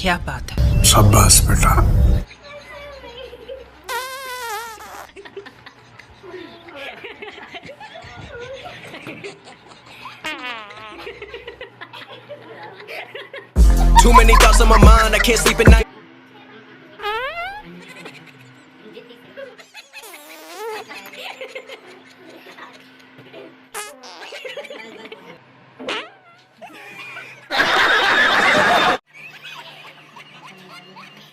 क्या बात है। शाबाश बेटा। Too many thoughts on my mind, I can't sleep at night.